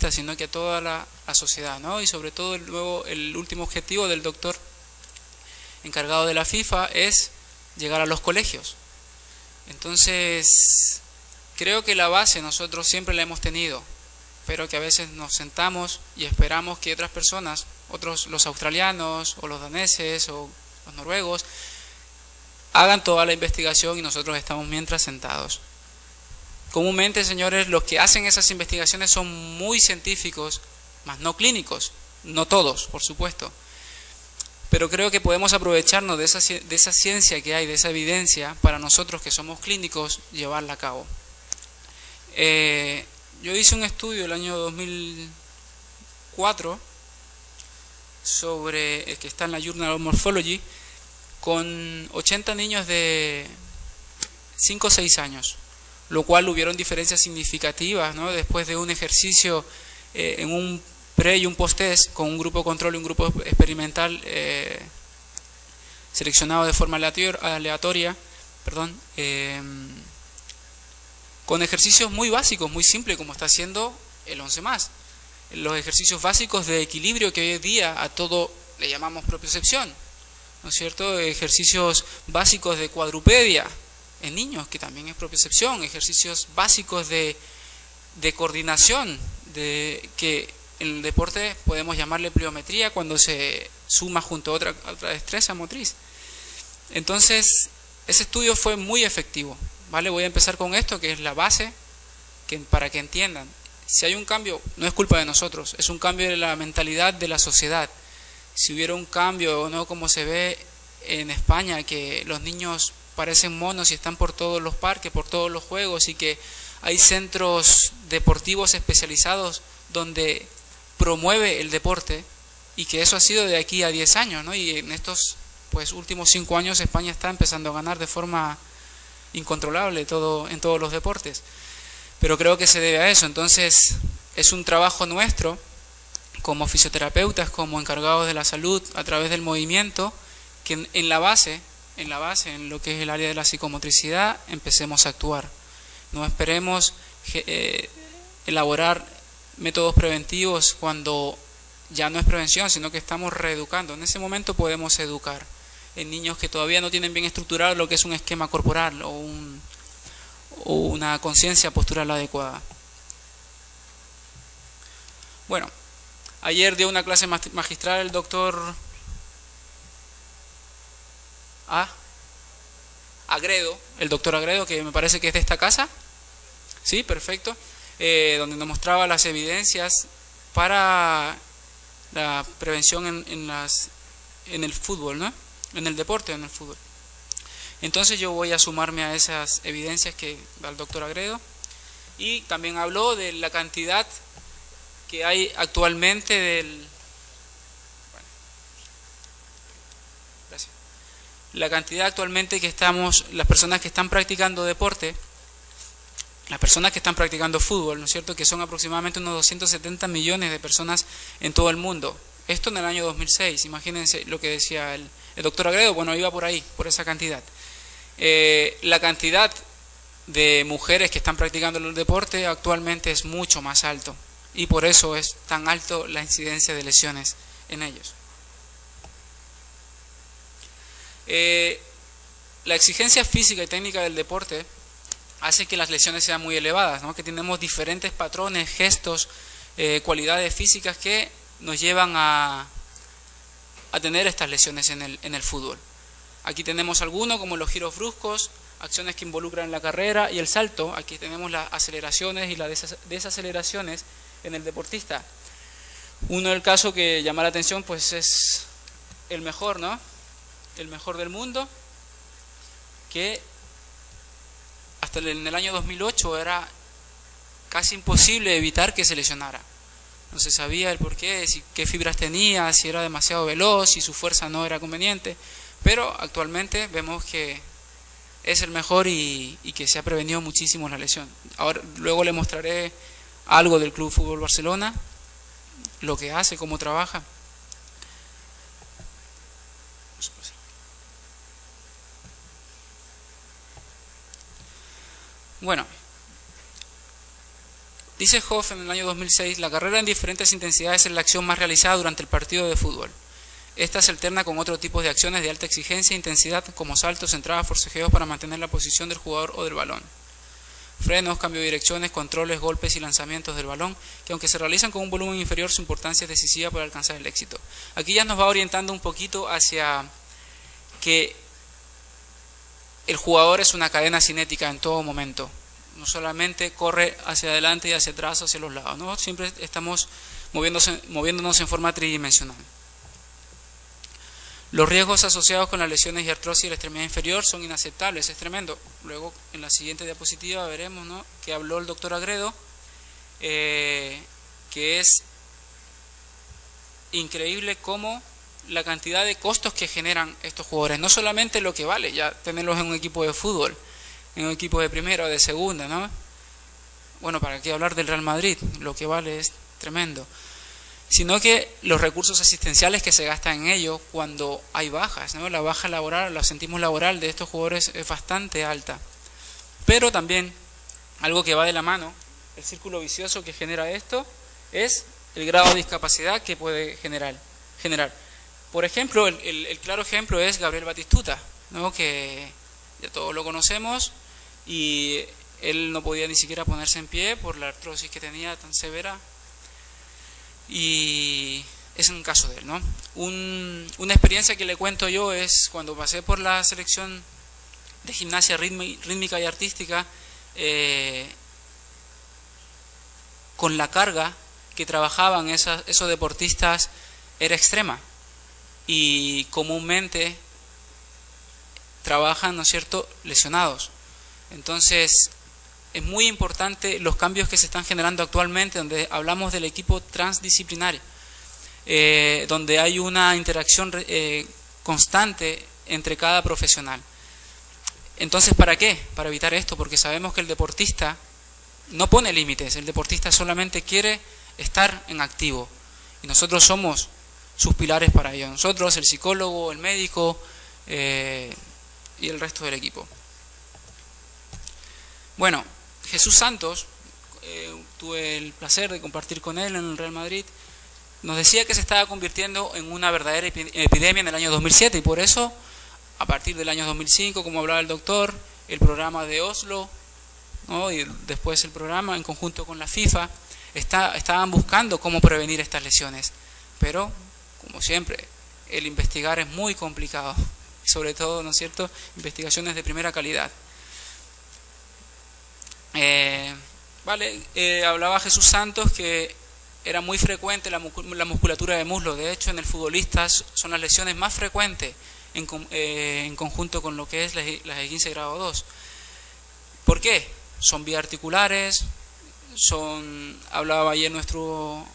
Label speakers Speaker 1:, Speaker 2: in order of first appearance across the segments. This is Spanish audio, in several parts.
Speaker 1: sino que a toda la sociedad, ¿no? Y sobre todo el último objetivo del doctor encargado de la FIFA es llegar a los colegios. Entonces, creo que la base nosotros siempre la hemos tenido, pero que a veces nos sentamos y esperamos que otras personas, los australianos o los daneses o los noruegos, hagan toda la investigación y nosotros estamos mientras sentados. Comúnmente, señores, los que hacen esas investigaciones son muy científicos, mas no clínicos, no todos, por supuesto. Pero creo que podemos aprovecharnos de esa ciencia que hay, de esa evidencia, para nosotros que somos clínicos, llevarla a cabo. Yo hice un estudio el año 2004 sobre, que está en la Journal of Morphology, con 80 niños de 5 o 6 años, lo cual hubieron diferencias significativas, ¿no? Después de un ejercicio en un pre y un post-test con un grupo control y un grupo experimental seleccionado de forma aleatoria, con ejercicios muy básicos, muy simples, como está haciendo el 11+. Los ejercicios básicos de equilibrio que hoy en día a todo le llamamos propiocepción, ¿no es cierto? Ejercicios básicos de cuadrupedia en niños, que también es propiocepción, ejercicios básicos de coordinación, que en el deporte podemos llamarle pliometría cuando se suma junto a otra destreza motriz. Entonces, ese estudio fue muy efectivo, ¿vale? Voy a empezar con esto, que es la base, para que entiendan. Si hay un cambio, no es culpa de nosotros, es un cambio de la mentalidad de la sociedad. Si hubiera un cambio, o no como se ve en España, que los niños parecen monos y están por todos los parques, por todos los juegos, y que hay centros deportivos especializados donde promueve el deporte, y que eso ha sido de aquí a 10 años, ¿no? Y en estos últimos 5 años España está empezando a ganar de forma incontrolable en todos los deportes. Pero creo que se debe a eso. Entonces es un trabajo nuestro como fisioterapeutas, como encargados de la salud, a través del movimiento, que en la base, en lo que es el área de la psicomotricidad, empecemos a actuar. No esperemos elaborar métodos preventivos cuando ya no es prevención, sino que estamos reeducando. En ese momento podemos educar en niños que todavía no tienen bien estructurado lo que es un esquema corporal o una conciencia postural adecuada. Bueno, ayer dio una clase magistral el doctor Agredo, que me parece que es de esta casa. Sí, perfecto. Donde nos mostraba las evidencias para la prevención en el fútbol, ¿no? En el deporte, en el fútbol. Entonces yo voy a sumarme a esas evidencias que da el doctor Agredo. Y también habló de la cantidad que hay actualmente la cantidad actualmente que las personas que están practicando deporte, las personas que están practicando fútbol, ¿no es cierto?, que son aproximadamente unos 270 millones de personas en todo el mundo. Esto en el año 2006, imagínense lo que decía el doctor Agredo, bueno, iba por ahí, por esa cantidad. La cantidad de mujeres que están practicando el deporte actualmente es mucho más alto, y por eso es tan alto la incidencia de lesiones en ellos. La exigencia física y técnica del deporte hace que las lesiones sean muy elevadas, ¿no? Que tenemos diferentes patrones, gestos, cualidades físicas que nos llevan a tener estas lesiones en el fútbol. Aquí tenemos algunos, como los giros bruscos, acciones que involucran la carrera y el salto. Aquí tenemos las aceleraciones y las desaceleraciones en el deportista. Uno del caso que llama la atención, pues es el mejor, ¿no? El mejor del mundo, que hasta en el año 2008 era casi imposible evitar que se lesionara. No se sabía el porqué, qué fibras tenía, si era demasiado veloz, si su fuerza no era conveniente, pero actualmente vemos que es el mejor y que se ha prevenido muchísimo la lesión. Ahora, luego le mostraré algo del Club Fútbol Barcelona, lo que hace, cómo trabaja. Bueno, Dice Hoff en el año 2006, la carrera en diferentes intensidades es la acción más realizada durante el partido de fútbol. Esta se alterna con otro tipo de acciones de alta exigencia e intensidad como saltos, entradas, forcejeos para mantener la posición del jugador o del balón. Frenos, cambio de direcciones, controles, golpes y lanzamientos del balón, que aunque se realizan con un volumen inferior, su importancia es decisiva para alcanzar el éxito. Aquí ya nos va orientando un poquito hacia que el jugador es una cadena cinética en todo momento. No solamente corre hacia adelante y hacia atrás, hacia los lados, ¿no? Siempre estamos moviéndonos en forma tridimensional. Los riesgos asociados con las lesiones y artrosis de la extremidad inferior son inaceptables, es tremendo. Luego en la siguiente diapositiva veremos, ¿no?, que habló el doctor Agredo, que es increíble cómo la cantidad de costos que generan estos jugadores, no solamente lo que vale ya tenerlos en un equipo de fútbol, en un equipo de primera o de segunda, ¿no? Bueno, para qué hablar del Real Madrid, lo que vale es tremendo, sino que los recursos asistenciales que se gastan en ello cuando hay bajas, ¿no? La baja laboral, el absentismo laboral de estos jugadores es bastante alta. Pero también algo que va de la mano, el círculo vicioso que genera esto, es el grado de discapacidad que puede generar. Por ejemplo, el claro ejemplo es Gabriel Batistuta, ¿no?, que ya todos lo conocemos, y él no podía ni siquiera ponerse en pie por la artrosis que tenía tan severa. Y es un caso de él, ¿no? Una experiencia que le cuento yo es cuando pasé por la selección de gimnasia rítmica y artística, con la carga que trabajaban esos deportistas era extrema, y comúnmente trabajan, ¿no es cierto?, lesionados. Entonces es muy importante los cambios que se están generando actualmente, donde hablamos del equipo transdisciplinario, donde hay una interacción constante entre cada profesional. Entonces, ¿para qué? Para evitar esto, porque sabemos que el deportista no pone límites, el deportista solamente quiere estar en activo, y nosotros somos sus pilares para ello, nosotros, el psicólogo, el médico y el resto del equipo. Bueno, Jesús Santos, tuve el placer de compartir con él en el Real Madrid, nos decía que se estaba convirtiendo en una verdadera epidemia en el año 2007, y por eso, a partir del año 2005, como hablaba el doctor, el programa de Oslo, ¿no?, y después el programa en conjunto con la FIFA, estaban buscando cómo prevenir estas lesiones. Pero, como siempre, el investigar es muy complicado, y sobre todo, ¿no es cierto?, investigaciones de primera calidad. Hablaba Jesús Santos que era muy frecuente la musculatura de muslo. De hecho, en el futbolista son las lesiones más frecuentes en conjunto con lo que es las esguince grado 2. ¿Por qué? Son biarticulares, hablaba ayer nuestro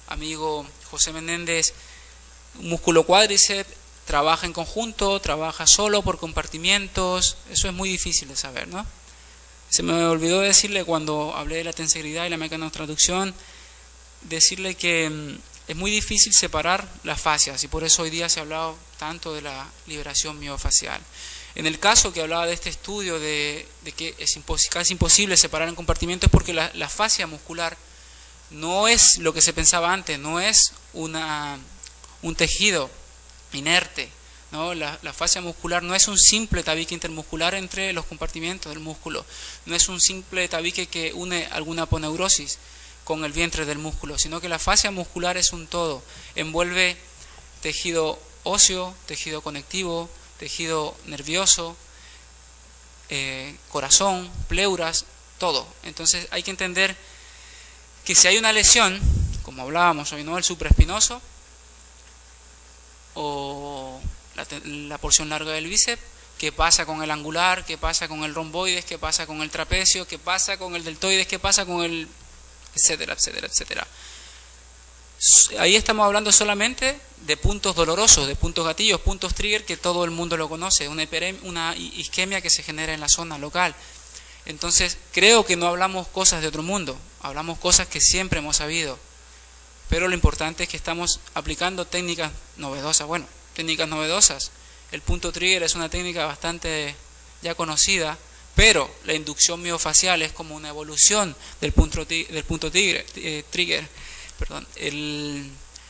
Speaker 1: amigo José Menéndez, un músculo cuádriceps, trabaja en conjunto, trabaja solo por compartimientos, eso es muy difícil de saber, ¿no? Se me olvidó decirle cuando hablé de la tensegridad y la mecanotraducción, decirle que es muy difícil separar las fascias, y por eso hoy día se ha hablado tanto de la liberación miofacial. En el caso que hablaba de este estudio de que es casi imposible separar en compartimentos, porque la fascia muscular no es lo que se pensaba antes, no es un tejido inerte, ¿no? La fascia muscular no es un simple tabique intermuscular entre los compartimentos del músculo, no es un simple tabique que une alguna aponeurosis con el vientre del músculo, sino que la fascia muscular es un todo, envuelve tejido óseo, tejido conectivo, tejido nervioso, corazón, pleuras, todo. Entonces hay que entender que si hay una lesión, como hablábamos hoy, ¿no?, el supraespinoso o la porción larga del bíceps, ¿qué pasa con el angular? ¿Qué pasa con el romboides? ¿Qué pasa con el trapecio? ¿Qué pasa con el deltoides? ¿Qué pasa con el etcétera, etcétera, etcétera? Ahí estamos hablando solamente de puntos dolorosos, de puntos gatillos, puntos trigger que todo el mundo lo conoce, una isquemia que se genera en la zona local. Entonces creo que no hablamos cosas de otro mundo, hablamos cosas que siempre hemos sabido, pero lo importante es que estamos aplicando técnicas novedosas. Bueno, técnicas novedosas, el punto trigger es una técnica bastante ya conocida, Pero la inducción miofacial es como una evolución del punto trigger. Perdón.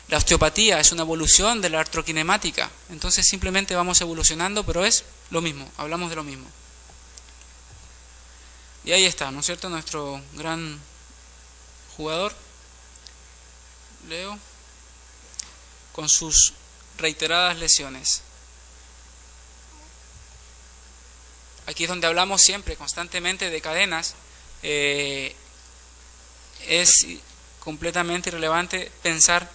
Speaker 1: La osteopatía es una evolución de la artroquinemática. Entonces simplemente vamos evolucionando, pero es lo mismo, hablamos de lo mismo. Y ahí está, ¿no es cierto?, nuestro gran jugador, Leo, con sus reiteradas lesiones. Aquí es donde hablamos siempre, constantemente, de cadenas. Es completamente irrelevante pensar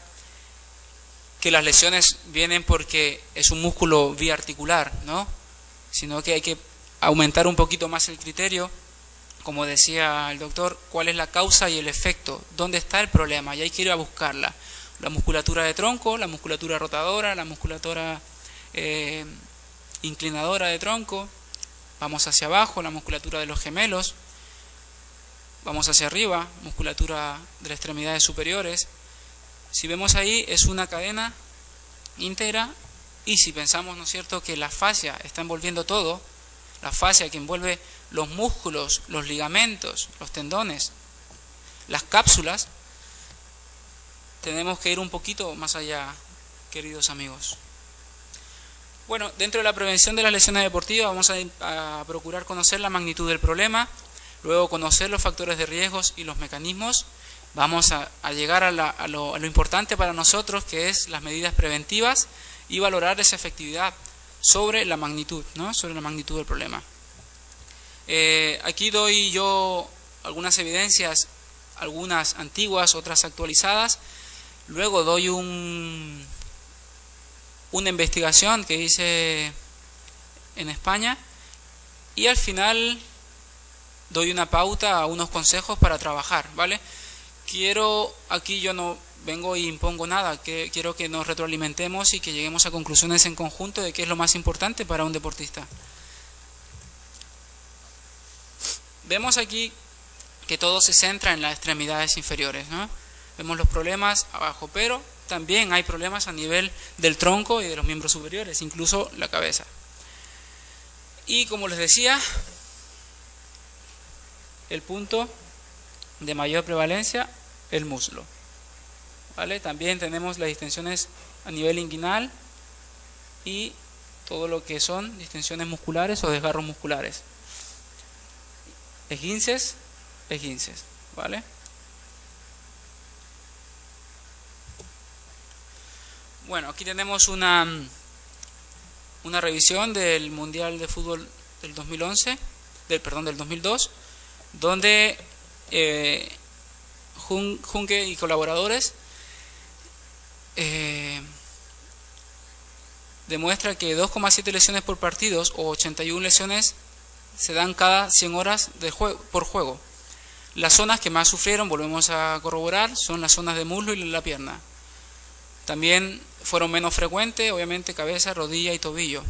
Speaker 1: que las lesiones vienen porque es un músculo biarticular, ¿no? Sino que hay que aumentar un poquito más el criterio, como decía el doctor, cuál es la causa y el efecto, dónde está el problema, y hay que ir a buscarla. La musculatura de tronco, la musculatura rotadora, la musculatura inclinadora de tronco, vamos hacia abajo, la musculatura de los gemelos, vamos hacia arriba, musculatura de las extremidades superiores. Si vemos ahí, es una cadena íntegra, y si pensamos, ¿no es cierto?, que la fascia está envolviendo todo, la fascia que envuelve los músculos, los ligamentos, los tendones, las cápsulas, tenemos que ir un poquito más allá, queridos amigos. Bueno, dentro de la prevención de las lesiones deportivas vamos a procurar conocer la magnitud del problema, luego conocer los factores de riesgos y los mecanismos. Vamos a llegar a lo importante para nosotros, que es las medidas preventivas, y valorar esa efectividad sobre la magnitud, ¿no?, sobre la magnitud del problema. Aquí doy yo algunas evidencias, algunas antiguas, otras actualizadas. Luego doy una investigación que hice en España, y al final doy una pauta, unos consejos para trabajar, ¿vale? Aquí yo no vengo y impongo nada, que quiero que nos retroalimentemos y que lleguemos a conclusiones en conjunto de qué es lo más importante para un deportista. Vemos aquí que todo se centra en las extremidades inferiores, ¿no? Vemos los problemas abajo, pero también hay problemas a nivel del tronco y de los miembros superiores, incluso la cabeza. Y como les decía, el punto de mayor prevalencia, el muslo, ¿vale? También tenemos las distensiones a nivel inguinal y todo lo que son distensiones musculares o desgarros musculares. Esguinces, ¿vale? Bueno, aquí tenemos una revisión del Mundial de Fútbol del 2011, del 2002, donde Junge y colaboradores demuestra que 2,7 lesiones por partidos o 81 lesiones se dan cada 100 horas por juego. Las zonas que más sufrieron, volvemos a corroborar, son las zonas de muslo y la pierna. También fueron menos frecuentes, obviamente, cabeza, rodilla y tobillo.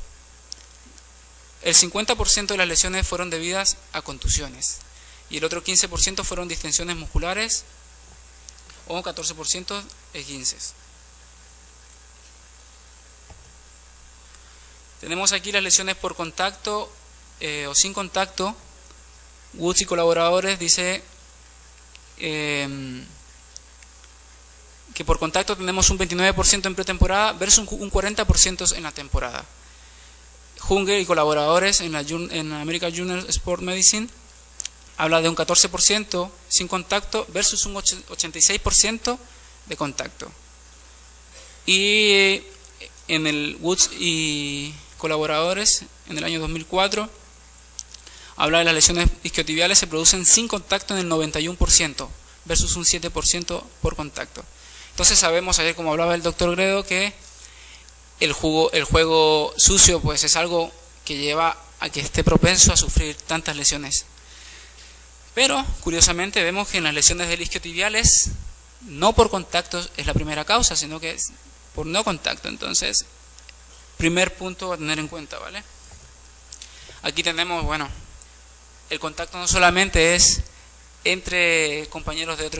Speaker 1: El 50% de las lesiones fueron debidas a contusiones y el otro 15% fueron distensiones musculares o 14% esguinces. Tenemos aquí las lesiones por contacto o sin contacto. Woods y colaboradores dice que por contacto tenemos un 29% en pretemporada versus un 40% en la temporada. Junge y colaboradores en la American Journal of Sport Medicine habla de un 14% sin contacto versus un 86% de contacto. Y en el Woods y colaboradores en el año 2004 habla de las lesiones isquiotibiales se producen sin contacto en el 91% versus un 7% por contacto. Entonces sabemos, ayer como hablaba el doctor Gredo, que el juego sucio pues es algo que lleva a que esté propenso a sufrir tantas lesiones. Pero curiosamente vemos que en las lesiones del isquiotibiales no por contacto es la primera causa, sino que es por no contacto. Entonces, primer punto a tener en cuenta, ¿vale? Aquí tenemos, bueno, el contacto no solamente es entre compañeros de otro